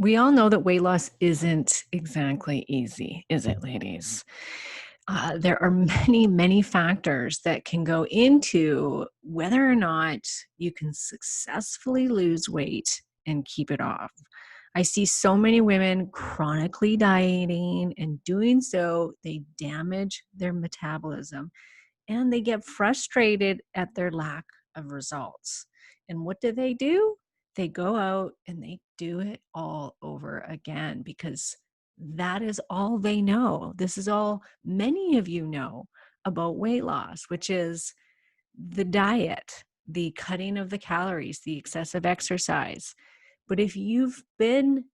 We all know that weight loss isn't exactly easy, is it, ladies? There are many, many factors that can go into whether or not you can successfully lose weight and keep it off. I see so many women chronically dieting, and doing so, they damage their metabolism and they get frustrated at their lack of results. And what do? They go out and they do it all over again because that is all they know. This is all many of you know about weight loss, which is the diet, the cutting of the calories, the excessive exercise. But if you've been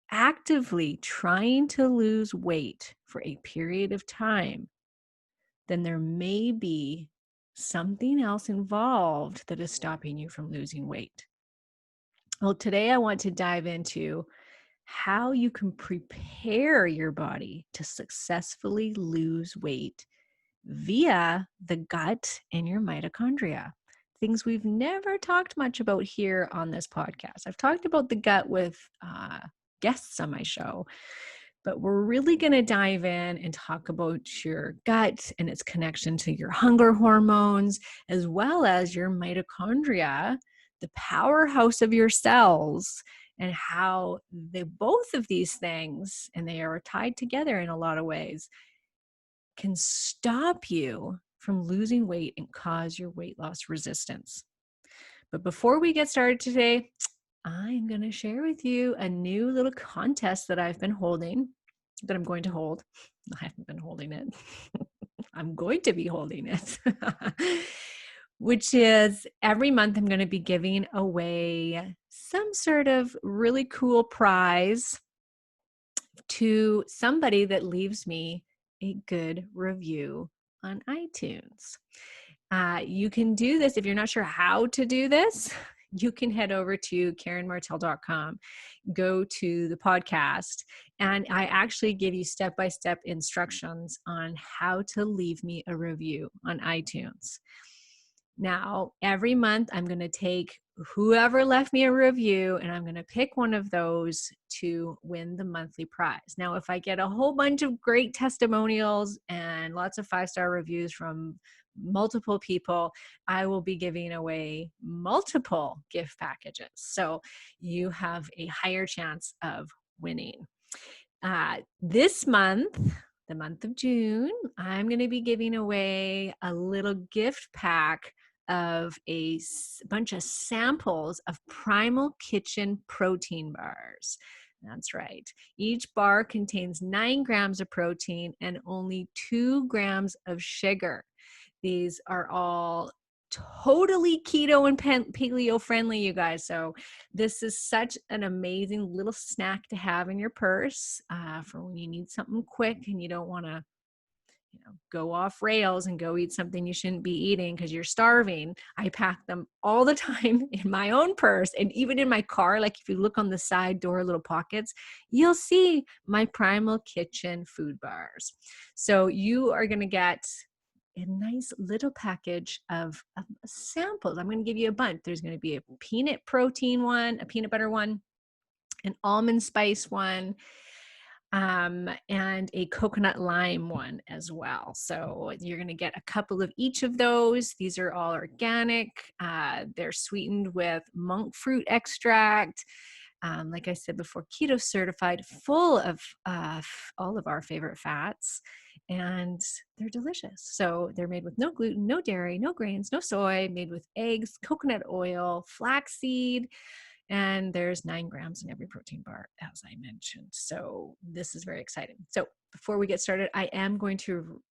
actively trying to lose weight for a period of time, then there may be something else involved that is stopping you from losing weight. Well, today I want to dive into how you can prepare your body to successfully lose weight via the gut and your mitochondria. Things we've never talked much about here on this podcast. I've talked about the gut with guests on my show, but we're really going to dive in and talk about your gut and its connection to your hunger hormones, as well as your mitochondria, the powerhouse of your cells, and how both of these things, and they are tied together in a lot of ways, can stop you from losing weight and cause your weight loss resistance. But before we get started today, I'm going to share with you a new little contest that I've been holding, that I'm going to hold. I haven't been holding it. I'm going to be holding it, which is every month I'm going to be giving away some sort of really cool prize to somebody that leaves me a good review on iTunes. You can do this if you're not sure how to do this. You can head over to KarenMartel.com, go to the podcast, and I actually give you step-by-step instructions on how to leave me a review on iTunes. Now, every month I'm going to take whoever left me a review and I'm going to pick one of those to win the monthly prize. Now, if I get a whole bunch of great testimonials and lots of 5-star reviews from multiple people, I will be giving away multiple gift packages. So you have a higher chance of winning. This month, the month of June, I'm going to be giving away a little gift pack of a bunch of samples of Primal Kitchen protein bars. That's right. Each bar contains 9 grams of protein and only 2 grams of sugar. These are all totally keto and paleo friendly, you guys. So this is such an amazing little snack to have in your purse for when you need something quick and you don't want to go off rails and go eat something you shouldn't be eating because you're starving. I pack them all the time in my own purse and even in my car. Like if you look on the side door, little pockets, you'll see my Primal Kitchen food bars. So you are going to get a nice little package of samples. I'm going to give you a bunch. There's going to be a peanut protein one, a peanut butter one, an almond spice one, and a coconut lime one as well. So you're going to get a couple of each of those. These are all organic. They're sweetened with monk fruit extract. Like I said before, keto certified, full of all of our favorite fats, and they're delicious. So they're made with no gluten, no dairy, no grains, no soy, made with eggs, coconut oil, flaxseed, and there's 9 grams in every protein bar, as I mentioned. So this is very exciting. So before we get started, I am going to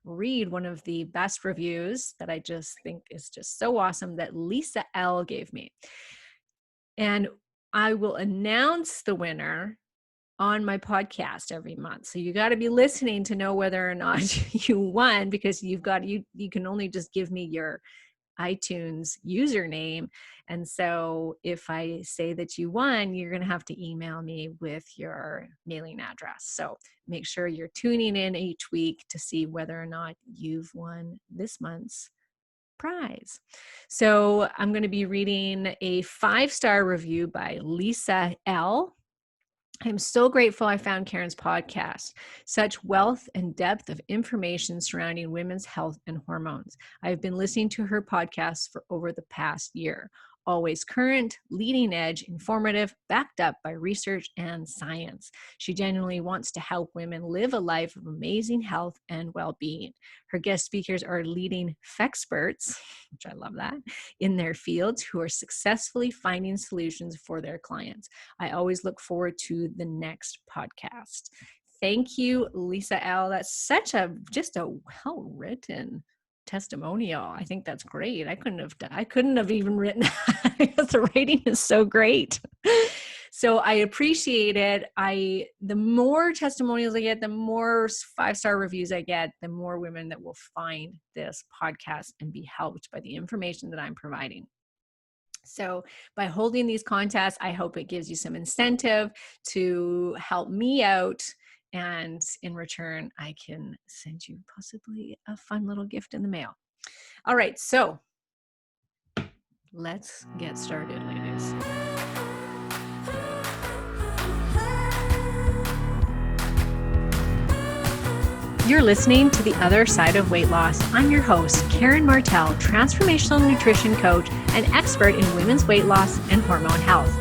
read one of the best reviews that I just think is just so awesome that Lisa L gave me. And I will announce the winner on my podcast every month. So you got to be listening to know whether or not you won, because you can only just give me your iTunes username. And so if I say that you won, you're going to have to email me with your mailing address. So make sure you're tuning in each week to see whether or not you've won this month's prize. So I'm going to be reading a 5-star review by Lisa L. I'm so grateful I found Karen's podcast. Such wealth and depth of information surrounding women's health and hormones. I've been listening to her podcast for over the past year. Always current, leading edge, informative, backed up by research and science. She genuinely wants to help women live a life of amazing health and well-being. Her guest speakers are leading experts, which I love that, in their fields who are successfully finding solutions for their clients. I always look forward to the next podcast. Thank you, Lisa L. That's such just a well-written testimonial. I think that's great. I couldn't have even written that because the writing is so great. So I appreciate it. The more testimonials I get, the more 5-star reviews I get, the more women that will find this podcast and be helped by the information that I'm providing. So by holding these contests, I hope it gives you some incentive to help me out. And in return, I can send you possibly a fun little gift in the mail. All right, so let's get started, ladies. You're listening to The Other Side of Weight Loss. I'm your host, Karen Martel, transformational nutrition coach and expert in women's weight loss and hormone health.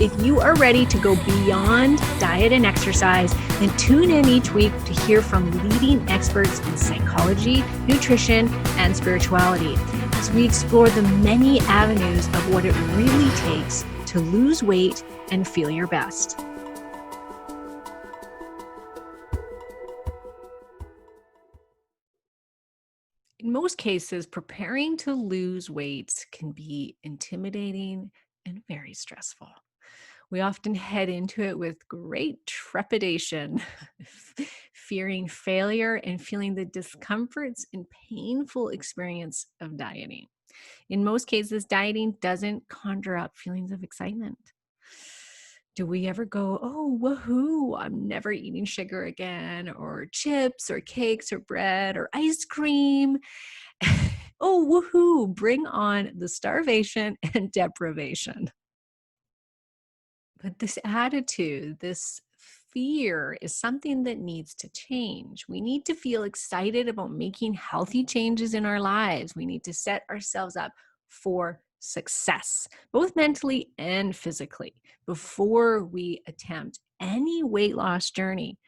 If you are ready to go beyond diet and exercise, then tune in each week to hear from leading experts in psychology, nutrition, and spirituality as we explore the many avenues of what it really takes to lose weight and feel your best. In most cases, preparing to lose weight can be intimidating and very stressful. We often head into it with great trepidation, fearing failure and feeling the discomforts and painful experience of dieting. In most cases, dieting doesn't conjure up feelings of excitement. Do we ever go, oh, woohoo, I'm never eating sugar again, or chips, or cakes, or bread, or ice cream? Oh, woohoo, bring on the starvation and deprivation. But this attitude, this fear is something that needs to change. We need to feel excited about making healthy changes in our lives. We need to set ourselves up for success, both mentally and physically, before we attempt any weight loss journey.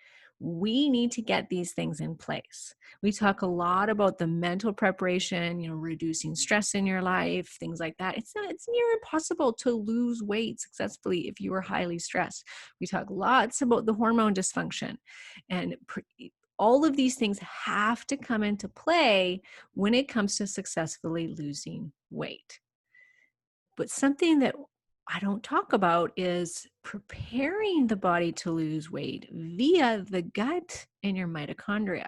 We need to get these things in place. We talk a lot about the mental preparation, reducing stress in your life, things like that. It's near impossible to lose weight successfully if you are highly stressed. We talk lots about the hormone dysfunction, and all of these things have to come into play when it comes to successfully losing weight. But something that I don't talk about is preparing the body to lose weight via the gut and your mitochondria.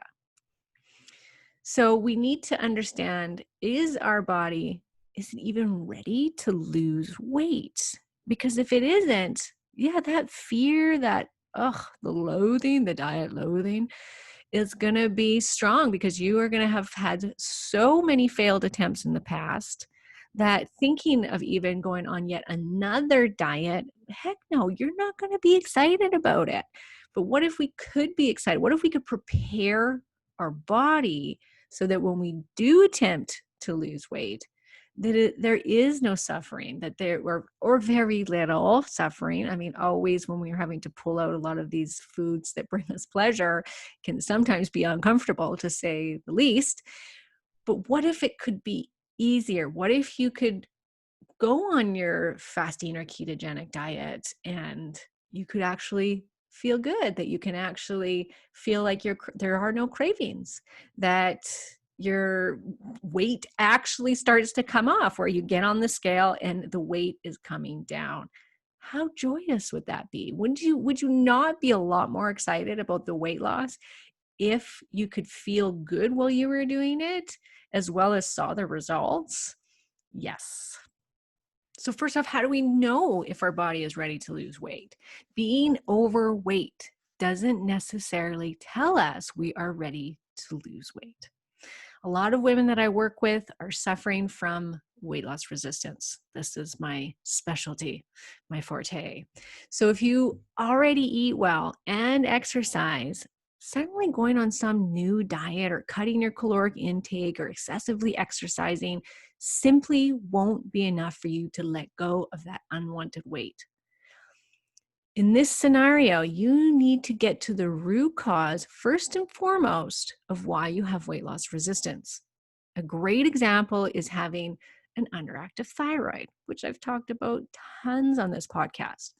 So we need to understand, is it even ready to lose weight? Because if it isn't, that fear, the loathing, the diet loathing is going to be strong because you are going to have had so many failed attempts in the past that thinking of even going on yet another diet, heck no, you're not going to be excited about it. But what if we could be excited? What if we could prepare our body so that when we do attempt to lose weight, that there is no suffering, that or very little suffering. I mean, always when we're having to pull out a lot of these foods that bring us pleasure can sometimes be uncomfortable, to say the least. But what if it could be easier? What if you could go on your fasting or ketogenic diet and you could actually feel good, that you can actually feel like there are no cravings, that your weight actually starts to come off, where you get on the scale and the weight is coming down? How joyous would that be? Would you not be a lot more excited about the weight loss if you could feel good while you were doing it, as well as saw the results? Yes. So first off, how do we know if our body is ready to lose weight? Being overweight doesn't necessarily tell us we are ready to lose weight. A lot of women that I work with are suffering from weight loss resistance. This is my specialty, my forte. So if you already eat well and exercise, suddenly going on some new diet or cutting your caloric intake or excessively exercising simply won't be enough for you to let go of that unwanted weight. In this scenario, you need to get to the root cause first and foremost of why you have weight loss resistance. A great example is having an underactive thyroid, which I've talked about tons on this podcast.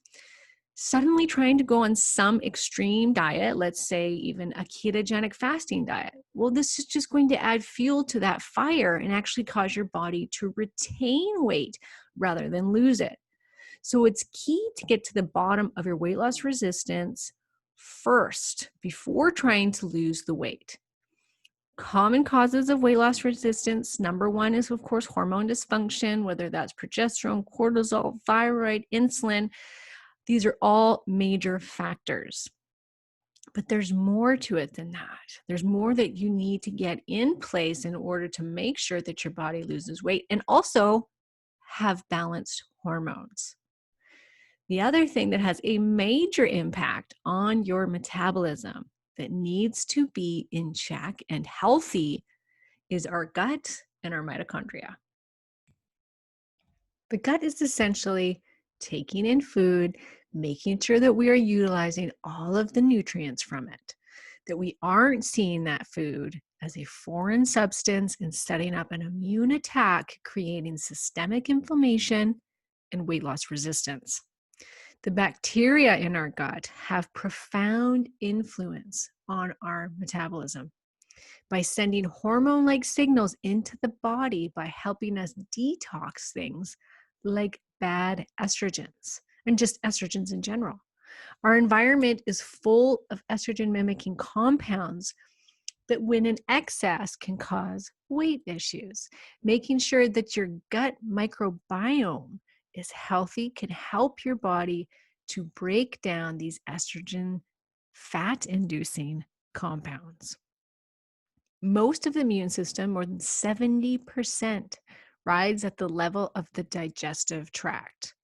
Suddenly trying to go on some extreme diet, let's say even a ketogenic fasting diet, well, this is just going to add fuel to that fire and actually cause your body to retain weight rather than lose it. So it's key to get to the bottom of your weight loss resistance first before trying to lose the weight. Common causes of weight loss resistance, number one is, of course, hormone dysfunction, whether that's progesterone, cortisol, thyroid, insulin. These are all major factors. But there's more to it than that. There's more that you need to get in place in order to make sure that your body loses weight and also have balanced hormones. The other thing that has a major impact on your metabolism that needs to be in check and healthy is our gut and our mitochondria. The gut is essentially taking in food, making sure that we are utilizing all of the nutrients from it, that we aren't seeing that food as a foreign substance and setting up an immune attack, creating systemic inflammation and weight loss resistance. The bacteria in our gut have profound influence on our metabolism by sending hormone-like signals into the body by helping us detox things like bad estrogens and just estrogens in general. Our environment is full of estrogen-mimicking compounds that when in excess can cause weight issues. Making sure that your gut microbiome is healthy can help your body to break down these estrogen fat-inducing compounds. Most of the immune system, more than 70%, rides at the level of the digestive tract.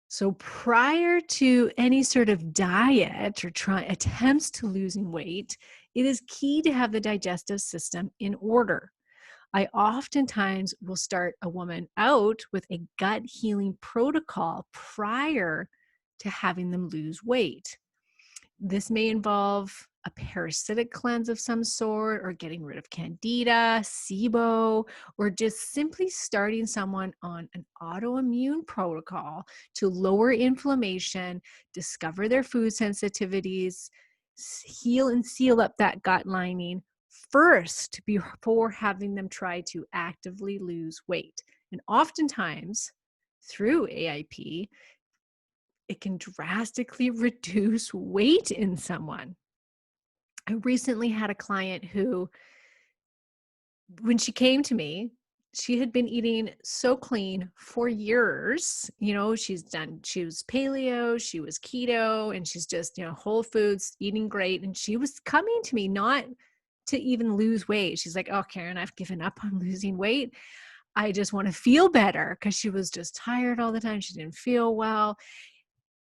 So prior to any sort of diet or attempts to losing weight, it is key to have the digestive system in order. I oftentimes will start a woman out with a gut healing protocol prior to having them lose weight. This may involve a parasitic cleanse of some sort, or getting rid of candida, SIBO, or just simply starting someone on an autoimmune protocol to lower inflammation, discover their food sensitivities, heal and seal up that gut lining first before having them try to actively lose weight. And oftentimes, through AIP, it can drastically reduce weight in someone. I recently had a client who, when she came to me, she had been eating so clean for years. You know, she was paleo, she was keto, and she's just, whole foods, eating great. And she was coming to me not to even lose weight. She's like, oh, Karen, I've given up on losing weight. I just want to feel better, because she was just tired all the time. She didn't feel well.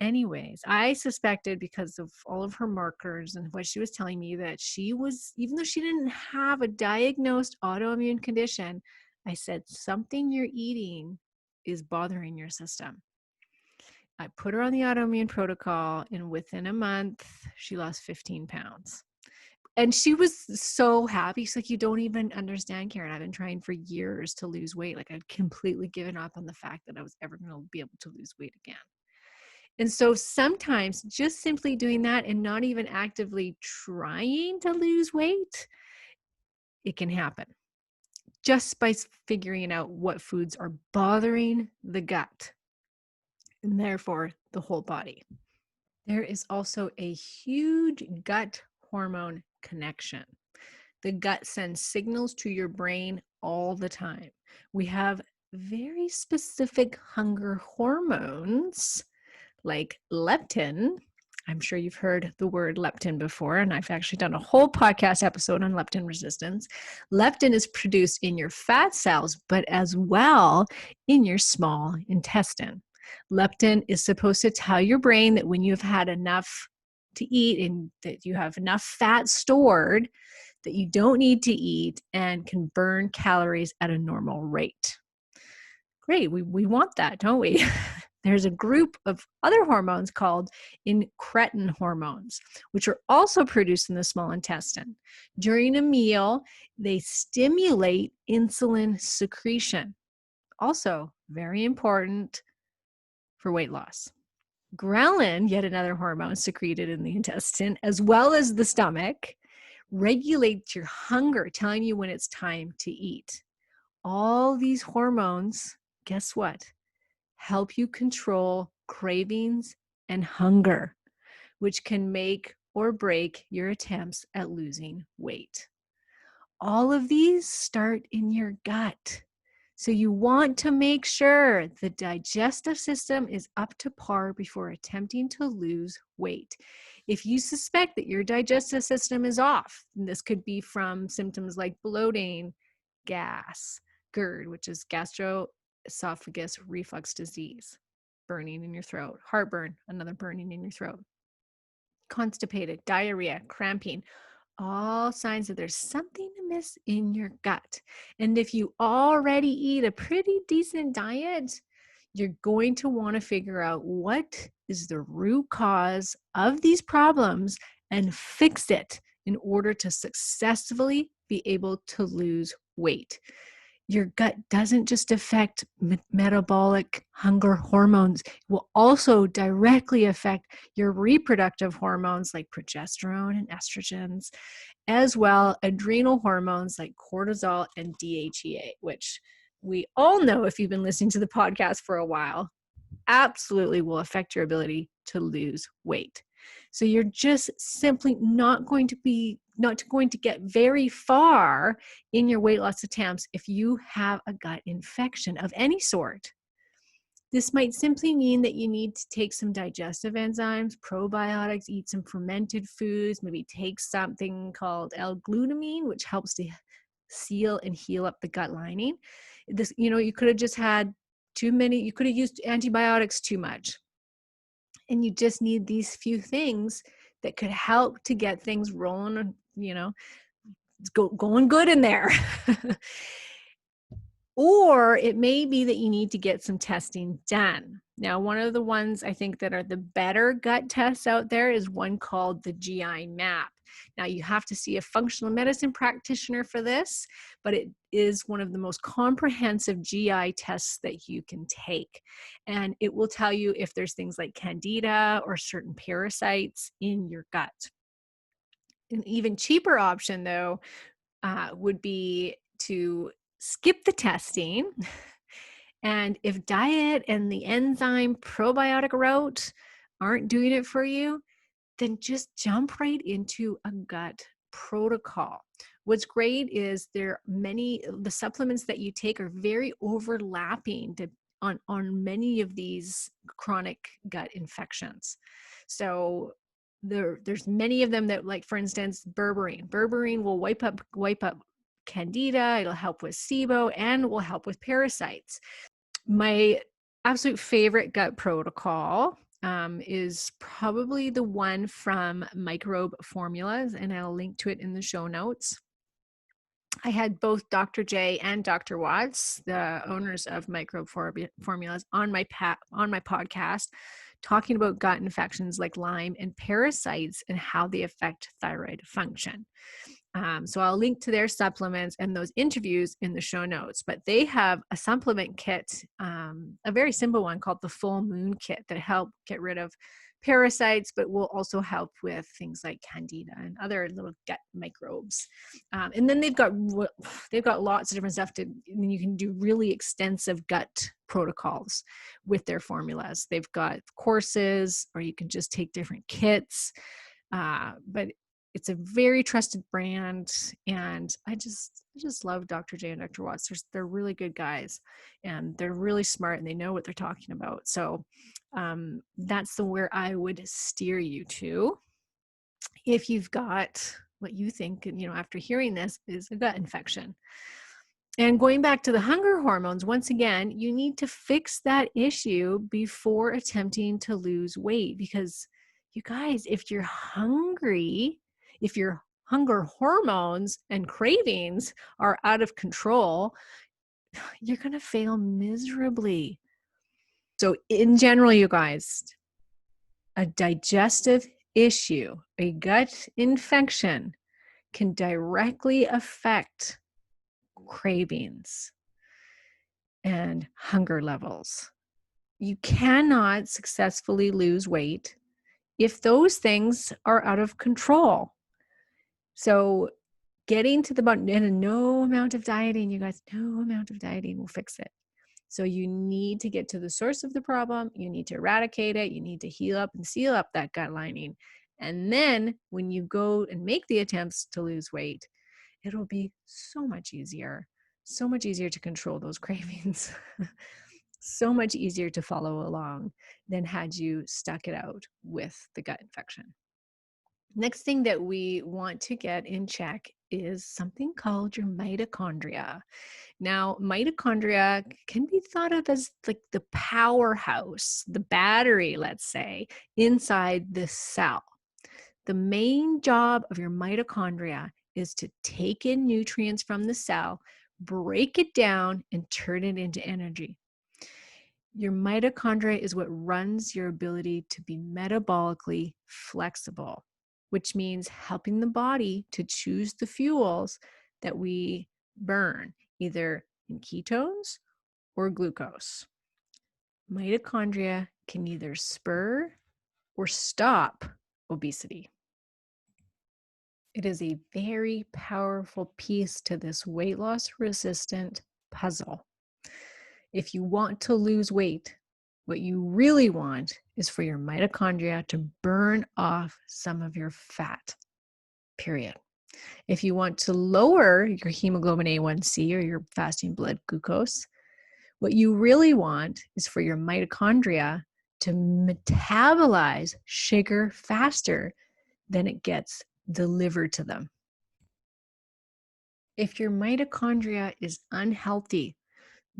Anyways, I suspected, because of all of her markers and what she was telling me, that she was, even though she didn't have a diagnosed autoimmune condition, I said, something you're eating is bothering your system. I put her on the autoimmune protocol, and within a month, she lost 15 pounds. And she was so happy. She's like, you don't even understand, Karen. I've been trying for years to lose weight. Like, I'd completely given up on the fact that I was ever going to be able to lose weight again. And so sometimes just simply doing that and not even actively trying to lose weight, it can happen just by figuring out what foods are bothering the gut and therefore the whole body. There is also a huge gut hormone connection. The gut sends signals to your brain all the time. We have very specific hunger hormones like leptin I'm sure you've heard the word leptin before, and I've actually done a whole podcast episode on leptin resistance. Leptin is produced in your fat cells, but as well in your small intestine. Leptin is supposed to tell your brain that when you've had enough to eat and that you have enough fat stored, that you don't need to eat and can burn calories at a normal rate. Great, we want that, don't we? There's a group of other hormones called incretin hormones, which are also produced in the small intestine. During a meal, they stimulate insulin secretion. Also, very important for weight loss. Ghrelin, yet another hormone secreted in the intestine, as well as the stomach, regulates your hunger, telling you when it's time to eat. All these hormones, guess what? Help you control cravings and hunger, which can make or break your attempts at losing weight. All of these start in your gut. So you want to make sure the digestive system is up to par before attempting to lose weight. If you suspect that your digestive system is off, and this could be from symptoms like bloating, gas, GERD, which is gastroesophagus reflux disease, burning in your throat, heartburn, another burning in your throat, constipated, diarrhea, cramping, all signs that there's something amiss in your gut. And if you already eat a pretty decent diet, you're going to want to figure out what is the root cause of these problems and fix it in order to successfully be able to lose weight. Your gut doesn't just affect metabolic hunger hormones. It will also directly affect your reproductive hormones like progesterone and estrogens, as well adrenal hormones like cortisol and DHEA, which we all know if you've been listening to the podcast for a while, absolutely will affect your ability to lose weight. So you're just simply not going to get very far in your weight loss attempts if you have a gut infection of any sort. This might simply mean that you need to take some digestive enzymes, probiotics, eat some fermented foods, maybe take something called L-glutamine, which helps to seal and heal up the gut lining. You could have just had too many, you could have used antibiotics too much. And you just need these few things that could help to get things rolling, it's going good in there. Or it may be that you need to get some testing done. Now, one of the ones I think that are the better gut tests out there is one called the GI map. Now, you have to see a functional medicine practitioner for this, but it is one of the most comprehensive GI tests that you can take. And it will tell you if there's things like candida or certain parasites in your gut. An even cheaper option, though, would be to skip the testing. And if diet and the enzyme probiotic route aren't doing it for you, then just jump right into a gut protocol. What's great is the supplements that you take are very overlapping on many of these chronic gut infections. So there's many of them that, like, for instance, berberine. Berberine will wipe up candida, it'll help with SIBO, and will help with parasites. My absolute favorite gut protocol is probably the one from Microbe Formulas, and I'll link to it in the show notes. I had both Dr. J and Dr. Watts, the owners of Microbe Formulas, on my podcast, talking about gut infections like Lyme and parasites and how they affect thyroid function. So I'll link to their supplements and those interviews in the show notes. But they have a supplement kit, a very simple one called the Full Moon Kit, that help get rid of parasites, but will also help with things like candida and other little gut microbes. And then they've got lots of different stuff you can do really extensive gut protocols with their formulas. They've got courses, or you can just take different kits. But It's a very trusted brand, and I just love Dr. J and Dr. Watts. They're really good guys, and they're really smart, and they know what they're talking about. So that's where I would steer you to if you've got what you think, after hearing this, is a gut infection. And going back to the hunger hormones, once again, you need to fix that issue before attempting to lose weight, because you guys, if you're hungry, if your hunger hormones and cravings are out of control, you're going to fail miserably. So in general, you guys, a digestive issue, a gut infection, can directly affect cravings and hunger levels. You cannot successfully lose weight if those things are out of control. So getting to the bottom, and no amount of dieting, you guys, no amount of dieting will fix it. So you need to get to the source of the problem. You need to eradicate it. You need to heal up and seal up that gut lining. And then when you go and make the attempts to lose weight, it'll be so much easier to control those cravings. So much easier to follow along than had you stuck it out with the gut infection. Next thing that we want to get in check is something called your mitochondria. Now, mitochondria can be thought of as like the powerhouse, the battery, let's say, inside the cell. The main job of your mitochondria is to take in nutrients from the cell, break it down, and turn it into energy. Your mitochondria is what runs your ability to be metabolically flexible, which means helping the body to choose the fuels that we burn, either in ketones or glucose. Mitochondria can either spur or stop obesity. It is a very powerful piece to this weight loss resistant puzzle. If you want to lose weight, what you really want is for your mitochondria to burn off some of your fat, period. If you want to lower your hemoglobin A1C or your fasting blood glucose, what you really want is for your mitochondria to metabolize sugar faster than it gets delivered to them. If your mitochondria is unhealthy,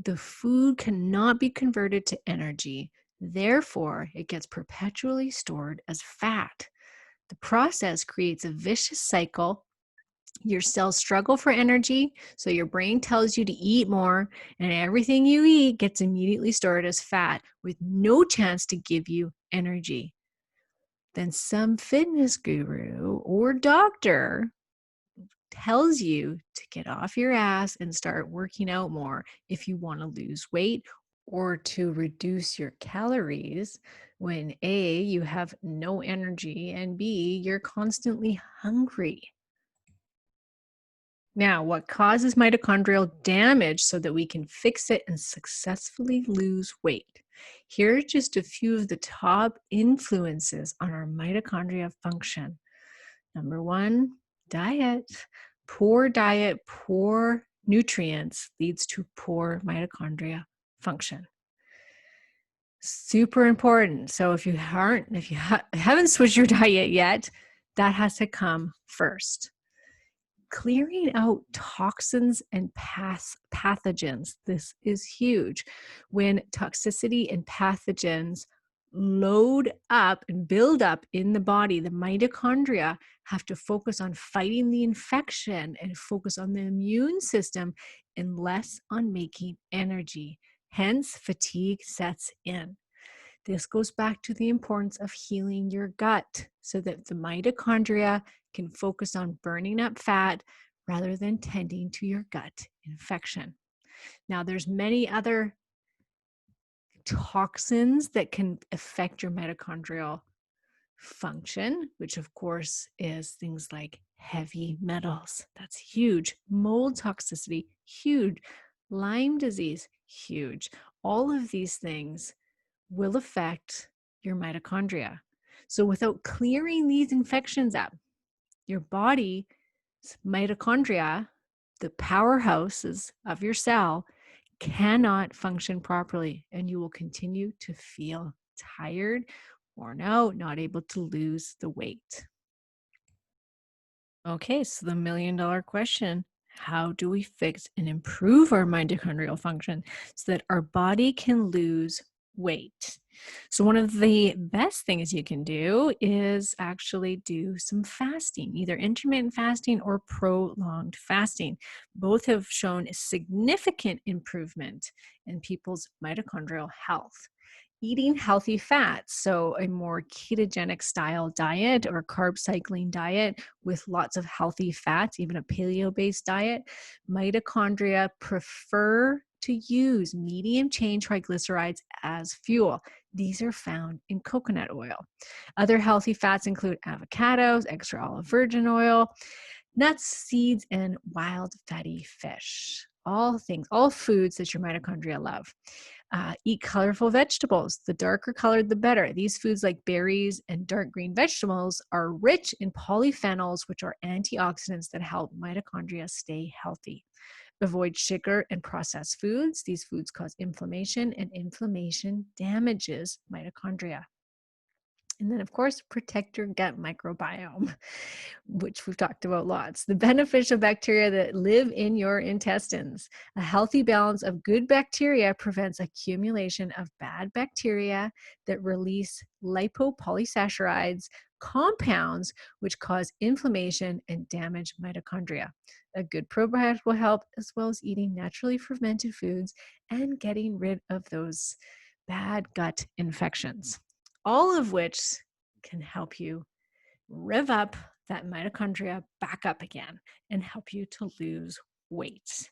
the food cannot be converted to energy. Therefore, it gets perpetually stored as fat. The process creates a vicious cycle. Your cells struggle for energy, so your brain tells you to eat more, and everything you eat gets immediately stored as fat with no chance to give you energy. Then some fitness guru or doctor tells you to get off your ass and start working out more if you want to lose weight or to reduce your calories when A, you have no energy, and B, you're constantly hungry. Now, what causes mitochondrial damage so that we can fix it and successfully lose weight? Here are just a few of the top influences on our mitochondria function. Number one, diet. Poor diet, poor nutrients leads to poor mitochondria function. Super important. So if you haven't switched your diet yet, that has to come first. Clearing out toxins and pathogens. This is huge. When toxicity and pathogens load up and build up in the body, the mitochondria have to focus on fighting the infection and focus on the immune system and less on making energy. Hence, fatigue sets in. This goes back to the importance of healing your gut so that the mitochondria can focus on burning up fat rather than tending to your gut infection. Now, there's many other toxins that can affect your mitochondrial function, which of course is things like heavy metals. That's huge. Mold toxicity, huge. Lyme disease, huge. All of these things will affect your mitochondria. So without clearing these infections up, Your body's mitochondria, the powerhouses of your cell, cannot function properly, and you will continue to feel tired, worn out, not able to lose the weight. Okay, so the million-dollar question: how do we fix and improve our mitochondrial function so that our body can lose weight? So, one of the best things you can do is actually do some fasting, either intermittent fasting or prolonged fasting. Both have shown significant improvement in people's mitochondrial health. Eating healthy fats, so a more ketogenic style diet or carb cycling diet with lots of healthy fats, even a paleo based diet, mitochondria prefer to use medium chain triglycerides as fuel. These are found in coconut oil. Other healthy fats include avocados, extra olive virgin oil, nuts, seeds, and wild fatty fish. All things, all foods that your mitochondria love. Eat colorful vegetables. The darker colored, the better. These foods, like berries and dark green vegetables, are rich in polyphenols, which are antioxidants that help mitochondria stay healthy. Avoid sugar and processed foods. These foods cause inflammation, and inflammation damages mitochondria. And then, of course, protect your gut microbiome, which we've talked about lots. The beneficial bacteria that live in your intestines. A healthy balance of good bacteria prevents accumulation of bad bacteria that release lipopolysaccharides, compounds which cause inflammation and damage mitochondria. A good probiotic will help, as well as eating naturally fermented foods and getting rid of those bad gut infections, all of which can help you rev up that mitochondria back up again and help you to lose weight.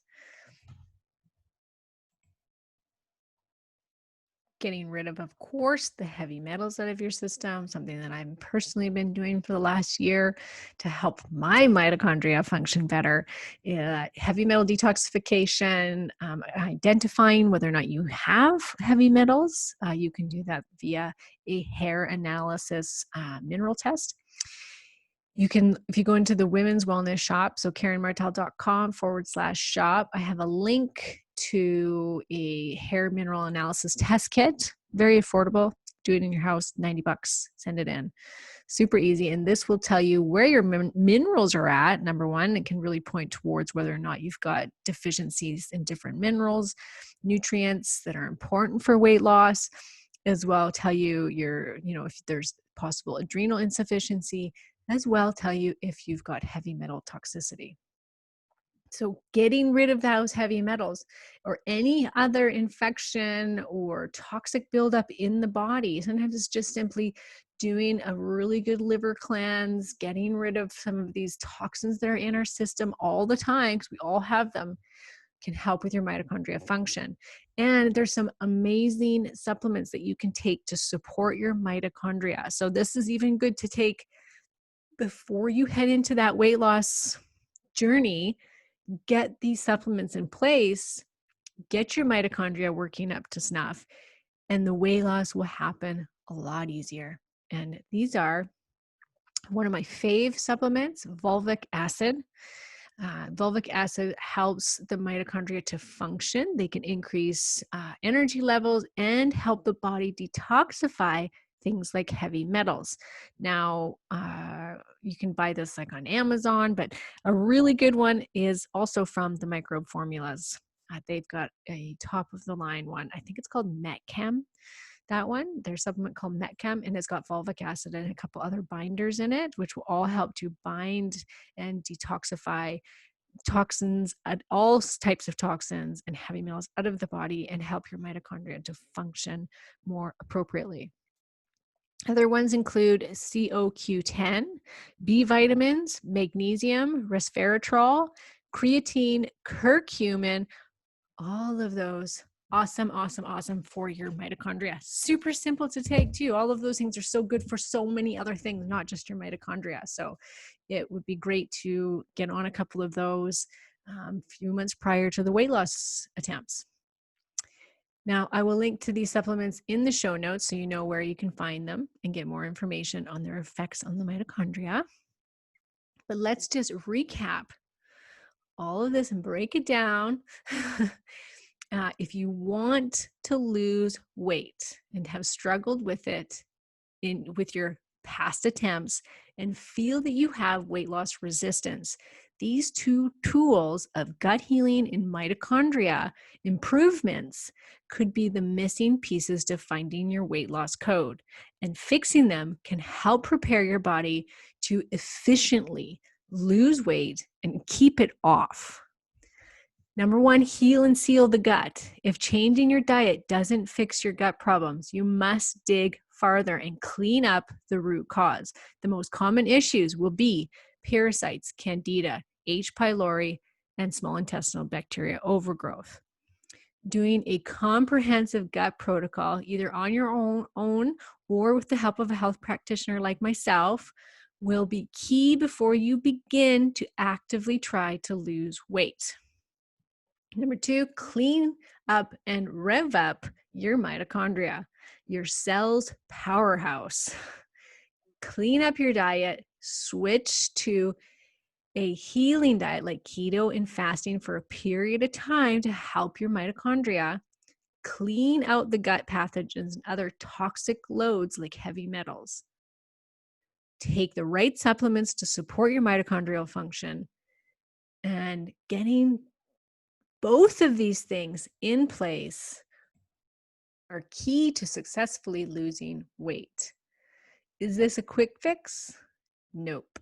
Getting rid of course, the heavy metals out of your system, something that I've personally been doing for the last year to help my mitochondria function better. Heavy metal detoxification, identifying whether or not you have heavy metals. You can do that via a hair analysis mineral test. You can, if you go into the women's wellness shop, so KarenMartel.com/shop, I have a link to a hair mineral analysis test kit. Very affordable. Do it in your house, $90, send it in. Super easy. And this will tell you where your minerals are at. Number one, it can really point towards whether or not you've got deficiencies in different minerals, nutrients that are important for weight loss, as well tell you if there's possible adrenal insufficiency, as well tell you if you've got heavy metal toxicity. So getting rid of those heavy metals or any other infection or toxic buildup in the body, sometimes it's just simply doing a really good liver cleanse, getting rid of some of these toxins that are in our system all the time, because we all have them, can help with your mitochondria function. And there's some amazing supplements that you can take to support your mitochondria. So this is even good to take before you head into that weight loss journey. Get these supplements in place, get your mitochondria working up to snuff, and the weight loss will happen a lot easier. And these are one of my fave supplements, Volvic Acid. Volvic acid helps the mitochondria to function. They can increase energy levels and help the body detoxify things like heavy metals. Now, you can buy this like on Amazon, but a really good one is also from the Microbe formulas. They've got a top of the line one. I think it's called Metchem. That one, their supplement called Metchem, and it's got fulvic acid and a couple other binders in it, which will all help to bind and detoxify toxins, all types of toxins and heavy metals out of the body, and help your mitochondria to function more appropriately. Other ones include CoQ10, B vitamins, magnesium, resveratrol, creatine, curcumin, all of those. Awesome for your mitochondria. Super simple to take too. All of those things are so good for so many other things, not just your mitochondria. So it would be great to get on a couple of those a few months prior to the weight loss attempts. Now, I will link to these supplements in the show notes so you know where you can find them and get more information on their effects on the mitochondria. But let's just recap all of this and break it down. If you want to lose weight and have struggled with it with your past attempts and feel that you have weight loss resistance, these two tools of gut healing and mitochondria improvements could be the missing pieces to finding your weight loss code. And fixing them can help prepare your body to efficiently lose weight and keep it off. Number one, heal and seal the gut. If changing your diet doesn't fix your gut problems, you must dig farther and clean up the root cause. The most common issues will be parasites, candida, H. pylori, and small intestinal bacteria overgrowth. Doing a comprehensive gut protocol, either on your own or with the help of a health practitioner like myself, will be key before you begin to actively try to lose weight. Number two, clean up and rev up your mitochondria, your cell's powerhouse. Clean up your diet, switch to a healing diet like keto and fasting for a period of time to help your mitochondria clean out the gut pathogens and other toxic loads like heavy metals. Take the right supplements to support your mitochondrial function, and getting both of these things in place are key to successfully losing weight. Is this a quick fix? Nope.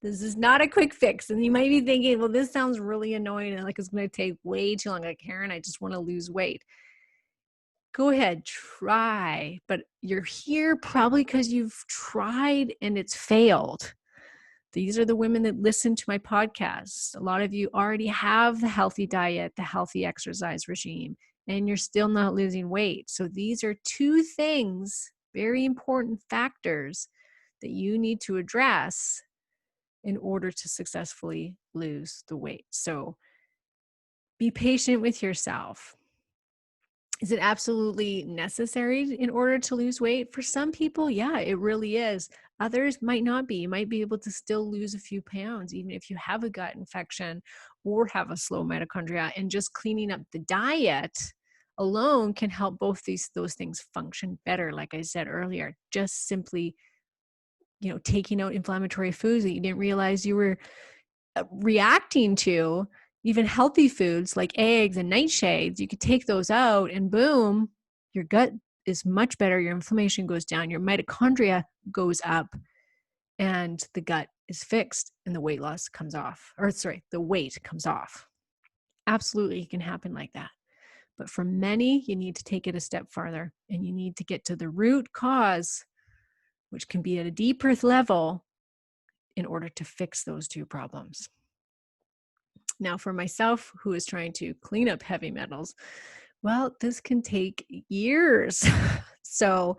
This is not a quick fix. And you might be thinking, well, this sounds really annoying and like it's going to take way too long. Like, Karen, I just want to lose weight. Go ahead, try. But you're here probably because you've tried and it's failed. These are the women that listen to my podcast. A lot of you already have the healthy diet, the healthy exercise regime, and you're still not losing weight. So these are two things, very important factors that you need to address in order to successfully lose the weight. So be patient with yourself. Is it absolutely necessary in order to lose weight? For some people, yeah, it really is. Others might not be. You might be able to still lose a few pounds, even if you have a gut infection or have a slow mitochondria. And just cleaning up the diet alone can help both those things function better. Like I said earlier, just simply, taking out inflammatory foods that you didn't realize you were reacting to. Even healthy foods like eggs and nightshades, you could take those out and boom, your gut is much better. Your inflammation goes down, your mitochondria goes up, and the gut is fixed and the weight loss comes off. The weight comes off. Absolutely, it can happen like that. But for many, you need to take it a step farther and you need to get to the root cause, which can be at a deeper level, in order to fix those two problems. Now, for myself, who is trying to clean up heavy metals, well, this can take years. So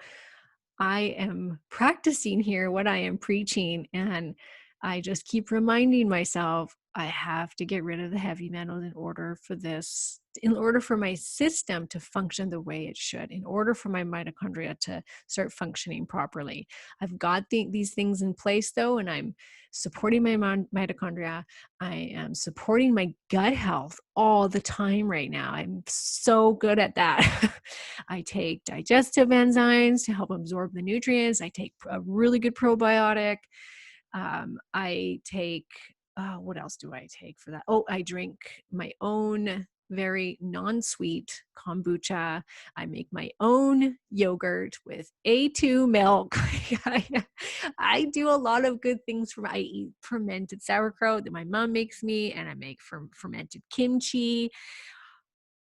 I am practicing here what I am preaching, and I just keep reminding myself I have to get rid of the heavy metals in order for my system to function the way it should, in order for my mitochondria to start functioning properly. I've got these things in place though, and I'm supporting my mitochondria. I am supporting my gut health all the time right now. I'm so good at that. I take digestive enzymes to help absorb the nutrients. I take a really good probiotic. I take, what else do I take for that? Oh, I drink my own very non-sweet kombucha. I make my own yogurt with A2 milk. I do a lot of good things. I eat fermented sauerkraut that my mom makes me, and I make fermented kimchi.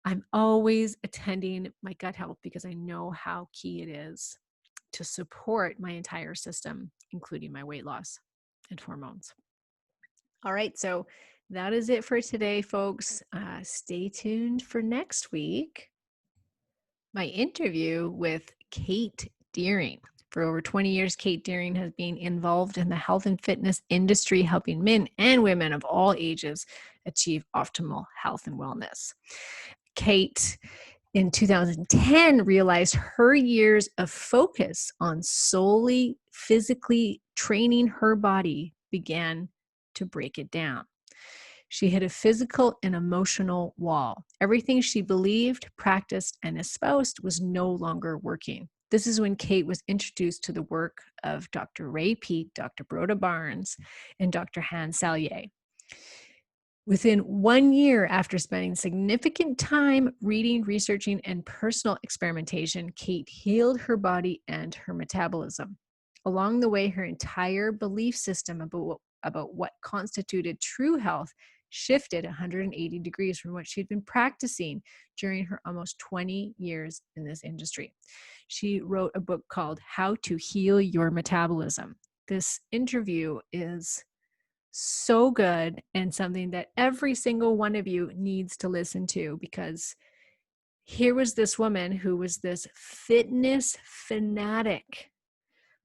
I'm always attending my gut health because I know how key it is to support my entire system, including my weight loss and hormones. All right, so that is it for today, folks. Stay tuned for next week. My interview with Kate Deering. For over 20 years, Kate Deering has been involved in the health and fitness industry, helping men and women of all ages achieve optimal health and wellness. Kate, in 2010, realized her years of focus on solely physically training her body began to break it down. She hit a physical and emotional wall. Everything she believed, practiced, and espoused was no longer working. This is when Kate was introduced to the work of Dr. Ray Peat, Dr. Broda Barnes, and Dr. Hans Selye. Within 1 year after spending significant time reading, researching, and personal experimentation, Kate healed her body and her metabolism. Along the way, her entire belief system about what constituted true health shifted 180 degrees from what she'd been practicing during her almost 20 years in this industry. She wrote a book called How to Heal Your Metabolism. This interview is so good and something that every single one of you needs to listen to, because here was this woman who was this fitness fanatic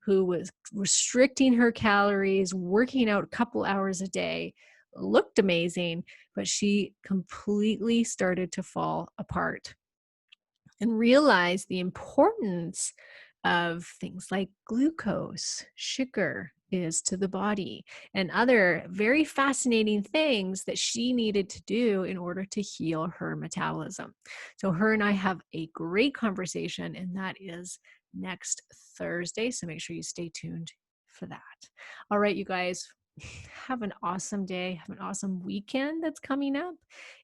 who was restricting her calories, working out a couple hours a day, looked amazing, but she completely started to fall apart and realized the importance of things like glucose, sugar is to the body, and other very fascinating things that she needed to do in order to heal her metabolism. So her and I have a great conversation, and that is next Thursday. So make sure you stay tuned for that. All right, you guys, have an awesome day. Have an awesome weekend that's coming up,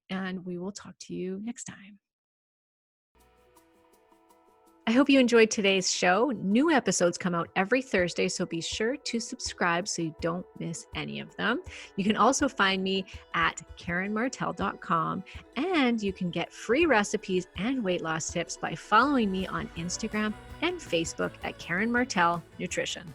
and we will talk to you next time. I hope you enjoyed today's show. New episodes come out every Thursday, so be sure to subscribe so you don't miss any of them. You can also find me at KarenMartel.com, and you can get free recipes and weight loss tips by following me on Instagram and Facebook at Karen Martel Nutrition.